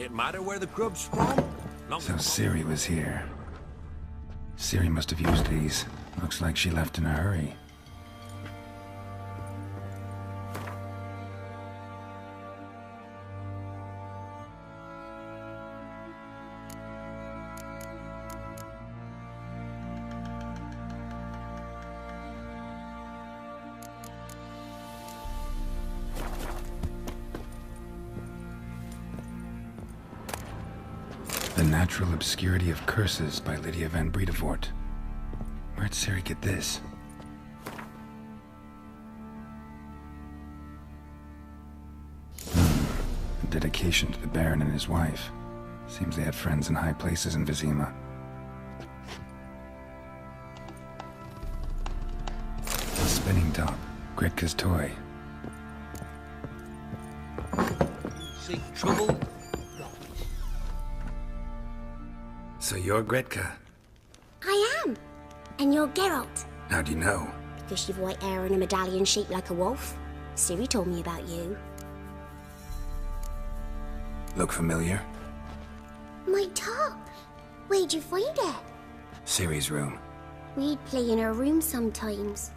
It matter where the grub's from? So Ciri was here. Ciri must have used these. Looks like she left in a hurry. The Natural Obscurity of Curses by Lydia van Bredevoort. Where'd Ciri get this? A dedication to the Baron and his wife. Seems they had friends in high places in Vizima. A spinning top. Gretka's toy. Seek trouble? So you're Gretka? I am. And you're Geralt. How do you know? Because you've white hair and a medallion shaped like a wolf. Ciri told me about you. Look familiar? My top. Where'd you find it? Ciri's room. We'd play in her room sometimes.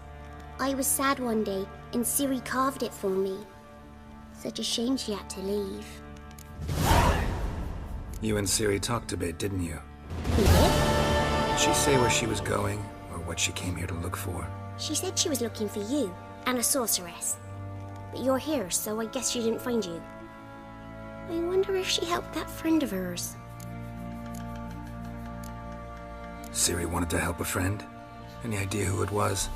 I was sad one day, and Ciri carved it for me. Such a shame she had to leave. You and Ciri talked a bit, didn't you? We did? Did she say where she was going, or what she came here to look for? She said she was looking for you, and a sorceress. But you're here, so I guess she didn't find you. I wonder if she helped that friend of hers. Ciri wanted to help a friend? Any idea who it was?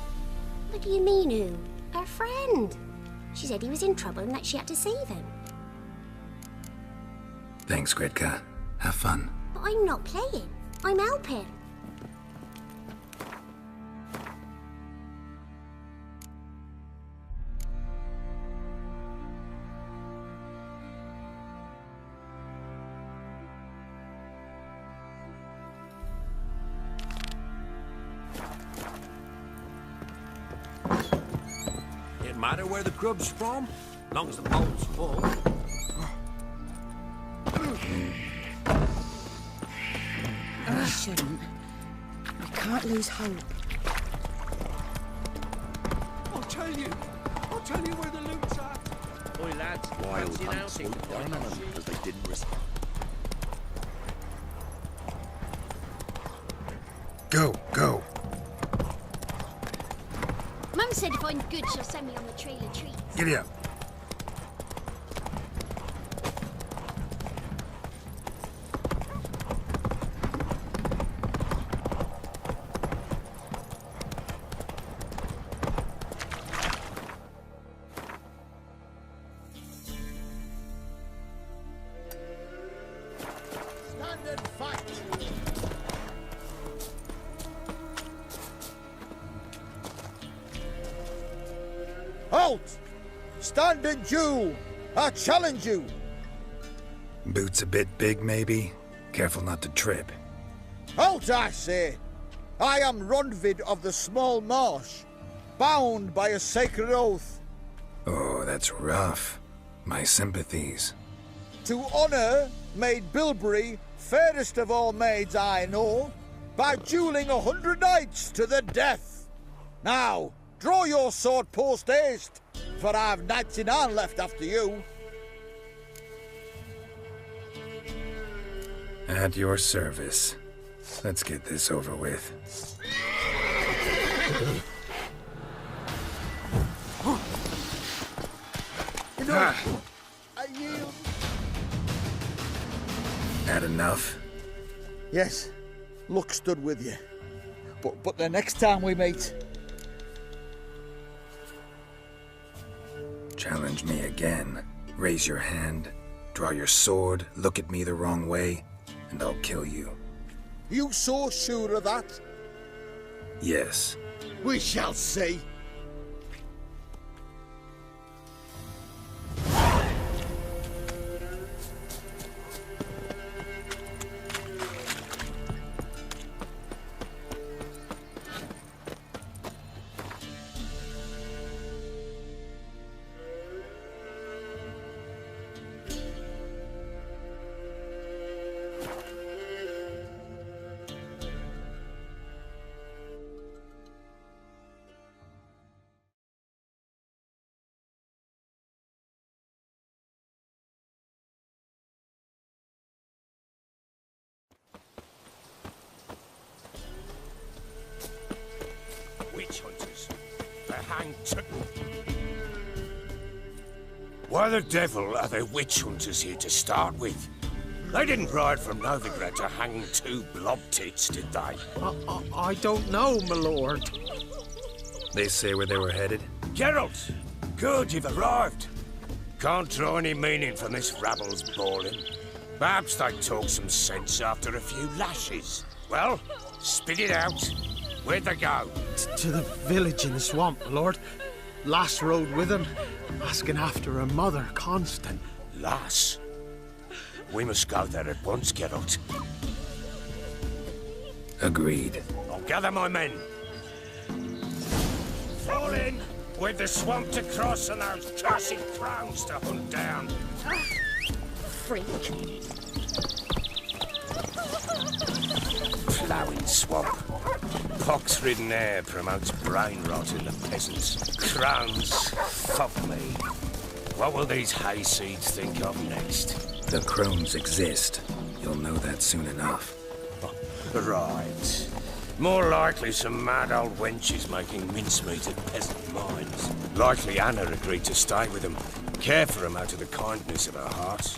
What do you mean, who? Her friend. She said he was in trouble and that she had to save him. Thanks, Gretka. Have fun. But I'm not playing. I'm helping. It matter where the grub's from? Long as the bowl's full. I shouldn't. I can't lose hope. I'll tell you where the loot's at. Oi lads, Wild fancy an hunts outing? swooped down on them because they didn't respond. Go, go. Mum said if I'm good, she'll send me on the trail of treats. Giddy up. Stand and fight! Halt! Stand and duel! I challenge you! Boots a bit big, maybe? Careful not to trip. Halt, I say! I am Ronvid of the Small Marsh, bound by a sacred oath. Oh, that's rough. My sympathies. To honour Maid Bilberry, fairest of all maids I know, by duelling 100 knights to the death. Now, draw your sword post haste, for I've 99 left after you. At your service. Let's get this over with. Enough! I yield. Had enough? Yes, luck stood with you. But the next time we meet... Challenge me again. Raise your hand, draw your sword, look at me the wrong way, and I'll kill you. You so sure of that? Yes. We shall see. hang too. Why the devil are there witch hunters here to start with? They didn't ride from Novigrad to hang 2 blob tits, did they? I don't know, my lord. They say where they were headed? Geralt! Good, you've arrived. Can't draw any meaning from this rabble's bawling. Perhaps they talk some sense after a few lashes. Well, spit it out. Where'd they go? To the village in the swamp, my lord. Lass rode with him, asking after her mother, Constant. Lass? We must go there at once, Geralt. Agreed. I'll gather my men. Fall in! With the swamp to cross and those cursed crows to hunt down. Freak. Ploughing swamp. Pox-ridden air promotes brain rot in the peasants. Crones, fuck me. What will these hayseeds think of next? The crones exist. You'll know that soon enough. Right. More likely some mad old wenches making mincemeat at peasant mines. Likely Anna agreed to stay with them, care for them out of the kindness of her heart.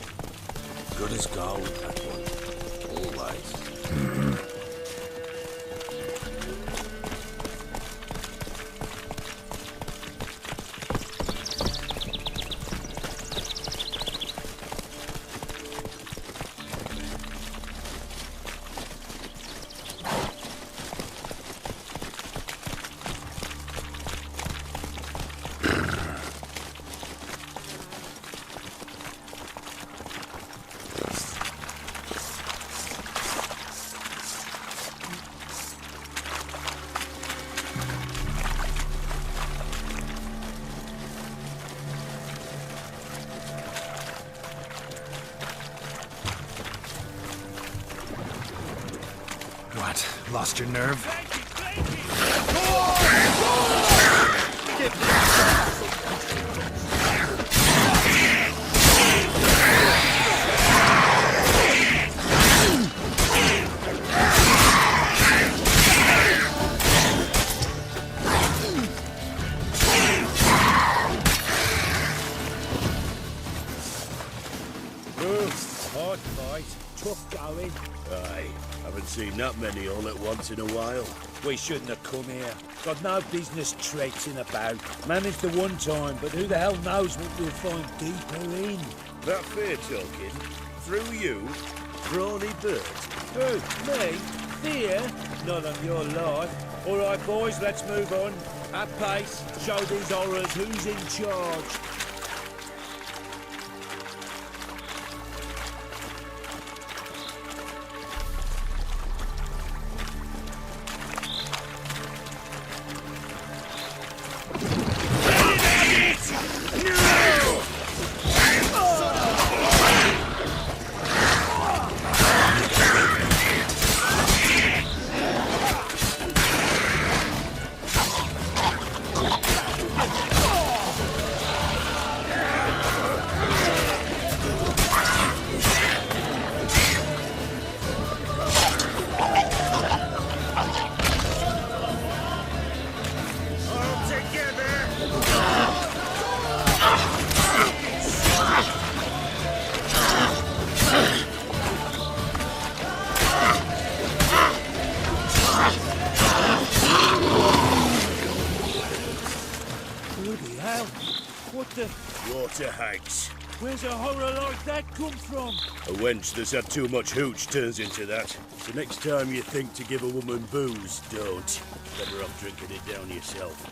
Good as gold, that one. Always. What? Lost your nerve? Hard fight, tough going. Aye, haven't seen that many all at once in a while. We shouldn't have come here. Got no business traipsing about. Managed the one time, but who the hell knows what we'll find deeper in? That fair talking? Through you? Brawny bird? Who? Me? Fear? Not on your life. All right, boys, let's move on. At pace, show these horrors who's in charge. Bloody hell. What the... Water hags. Where's a horror like that come from? A wench that's had too much hooch turns into that. So next time you think to give a woman booze, don't. Better off drinking it down yourself.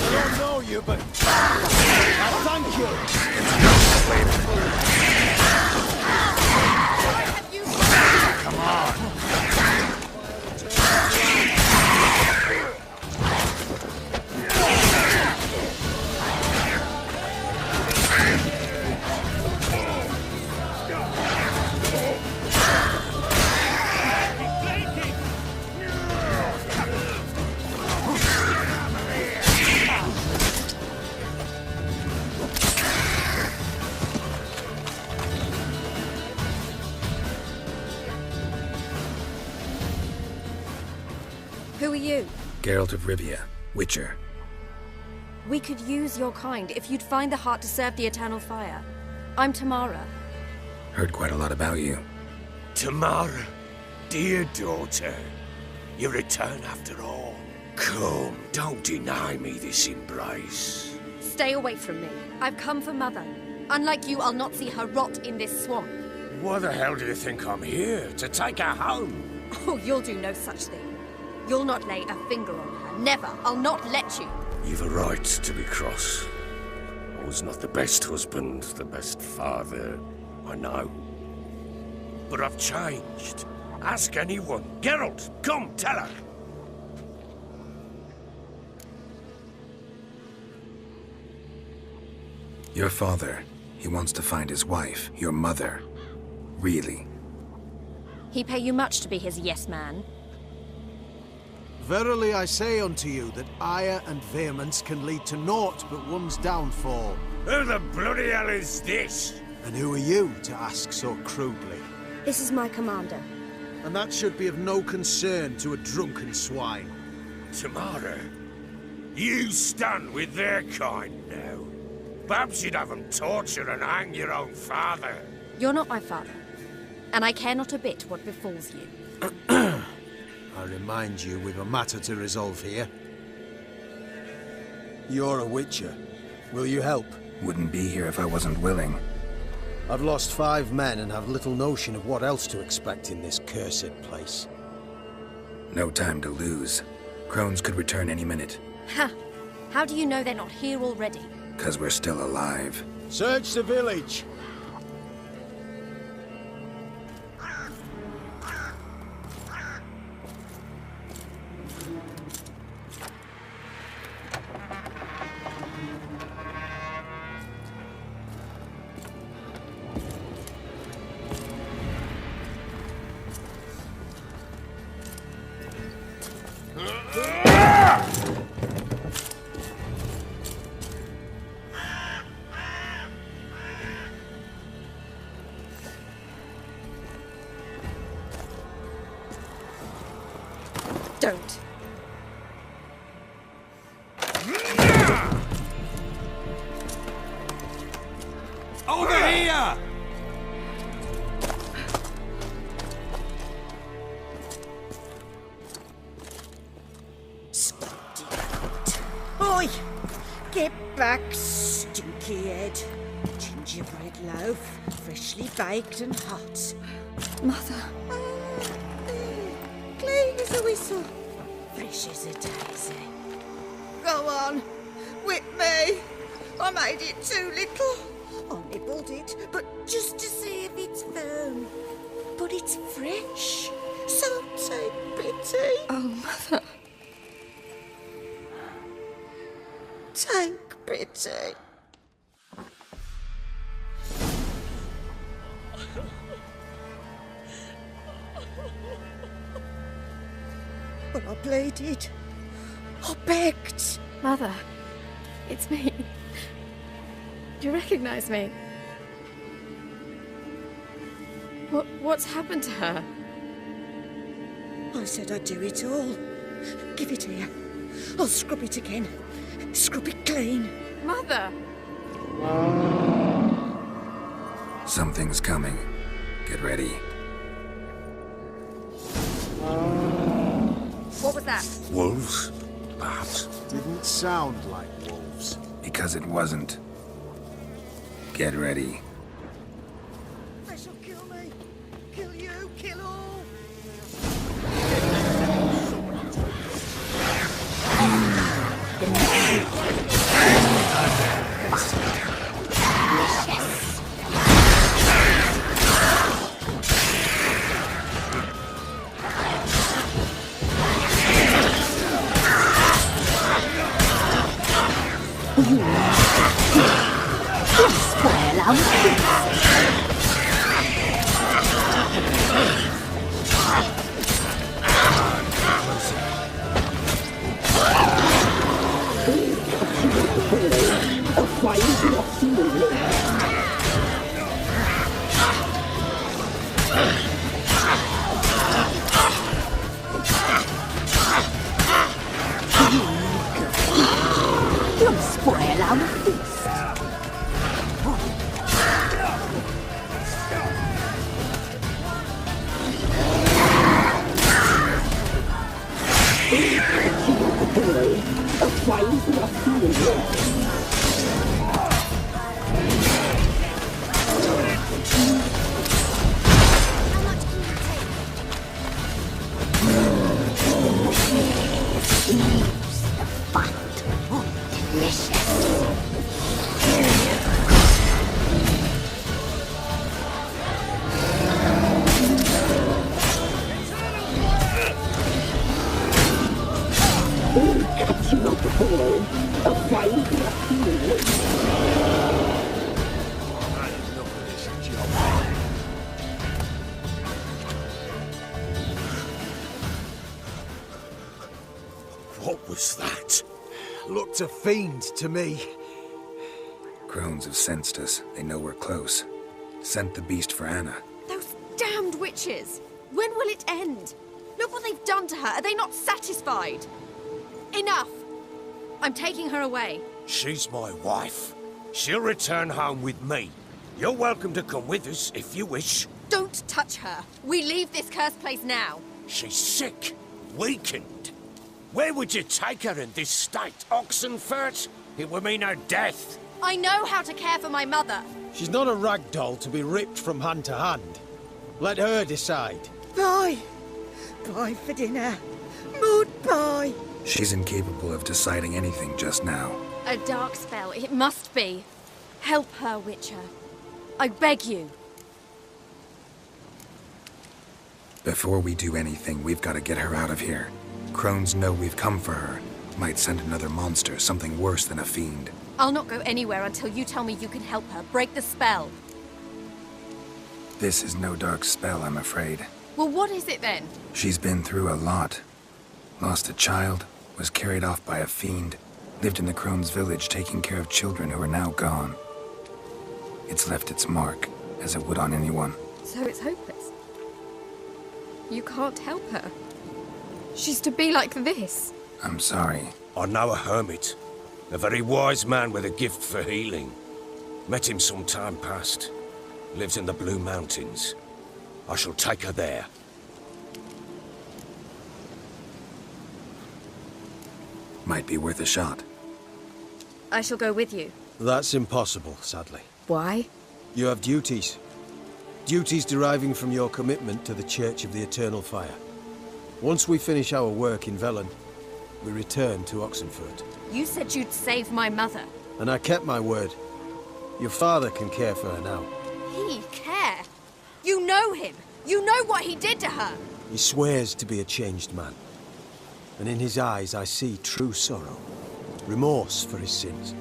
I don't know you, but... thank you! Come on! Who are you? Geralt of Rivia, Witcher. We could use your kind if you'd find the heart to serve the Eternal Fire. I'm Tamara. Heard quite a lot about you. Tamara, dear daughter, you return after all. Come, don't deny me this embrace. Stay away from me. I've come for Mother. Unlike you, I'll not see her rot in this swamp. Why the hell do you think I'm here? To take her home? Oh, you'll do no such thing. You'll not lay a finger on her. Never. I'll not let you. You've a right to be cross. I was not the best husband, the best father, I know. But I've changed. Ask anyone. Geralt, come, tell her. Your father, he wants to find his wife, your mother. Really? He pay you much to be his yes man. Verily I say unto you that ire and vehemence can lead to naught but one's downfall. Who the bloody hell is this? And who are you to ask so crudely? This is my commander. And that should be of no concern to a drunken swine. Tamara, you stand with their kind now. Perhaps you'd have them torture and hang your own father. You're not my father, and I care not a bit what befalls you. I remind you, we've a matter to resolve here. You're a Witcher. Will you help? Wouldn't be here if I wasn't willing. I've lost 5 men and have little notion of what else to expect in this cursed place. No time to lose. Crones could return any minute. Ha! How do you know they're not here already? 'Cause we're still alive. Search the village! Don't. Over here! Oi! Get back, stinky head. Gingerbread loaf, freshly baked and hot. Mother. Clean as a whistle. Fresh as a daisy. Go on, whip me. I made it too little. I nibbled it, but just to see if it's firm. But it's fresh, so take pity. Oh, Mother. Take pity. But I pleaded. I begged. Mother. It's me. Do you recognize me? What's happened to her? I said I'd do it all. Give it here. I'll scrub it again. Scrub it clean. Mother! Something's coming. Get ready. What was that? Wolves? Perhaps. Didn't sound like wolves. Because it wasn't. Get ready. They shall kill me. Kill you. Kill all. become a feast. What was that? Looked a fiend to me. Crones have sensed us. They know we're close. Sent the beast for Anna. Those damned witches! When will it end? Look what they've done to her. Are they not satisfied? Enough! I'm taking her away. She's my wife. She'll return home with me. You're welcome to come with us if you wish. Don't touch her. We leave this cursed place now. She's sick, weakened. Where would you take her in this state? Oxenfurt? It would mean her death. I know how to care for my mother. She's not a rag doll to be ripped from hand to hand. Let her decide. Bye. Bye for dinner. Mood bye. She's incapable of deciding anything just now. A dark spell, it must be. Help her, Witcher. I beg you. Before we do anything, we've got to get her out of here. Crones know we've come for her. Might send another monster, something worse than a fiend. I'll not go anywhere until you tell me you can help her. Break the spell. This is no dark spell, I'm afraid. Well, what is it then? She's been through a lot. Lost a child, was carried off by a fiend, lived in the Crones village taking care of children who are now gone. It's left its mark, as it would on anyone. So it's hopeless. You can't help her. She's to be like this. I'm sorry. I know a hermit. A very wise man with a gift for healing. Met him some time past. Lives in the Blue Mountains. I shall take her there. Might be worth a shot. I shall go with you. That's impossible, sadly. Why? You have duties. Duties deriving from your commitment to the Church of the Eternal Fire. Once we finish our work in Velen, we return to Oxenfurt. You said you'd save my mother. And I kept my word. Your father can care for her now. He care? You know him. You know what he did to her. He swears to be a changed man. And in his eyes I see true sorrow. Remorse for his sins.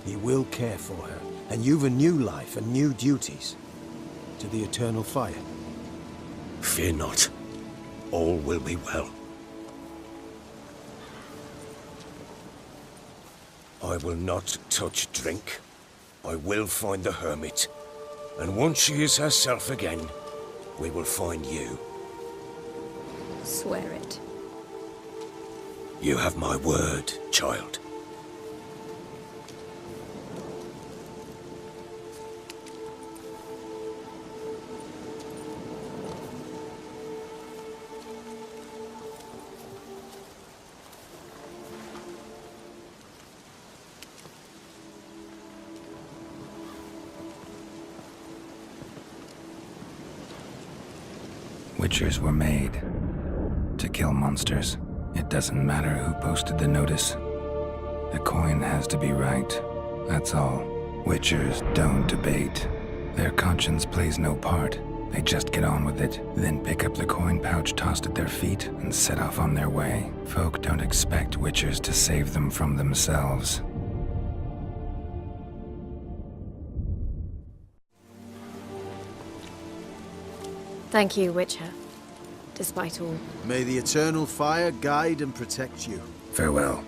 He will care for her. And you've a new life and new duties. To the Eternal Fire. Fear not. All will be well. I will not touch drink. I will find the hermit. And once she is herself again, we will find you. Swear it. You have my word, child. Witchers were made to kill monsters. It doesn't matter who posted the notice. The coin has to be right. That's all. Witchers don't debate. Their conscience plays no part. They just get on with it, then pick up the coin pouch tossed at their feet and set off on their way. Folk don't expect Witchers to save them from themselves. Thank you, Witcher. Despite all. May the Eternal Fire guide and protect you. Farewell.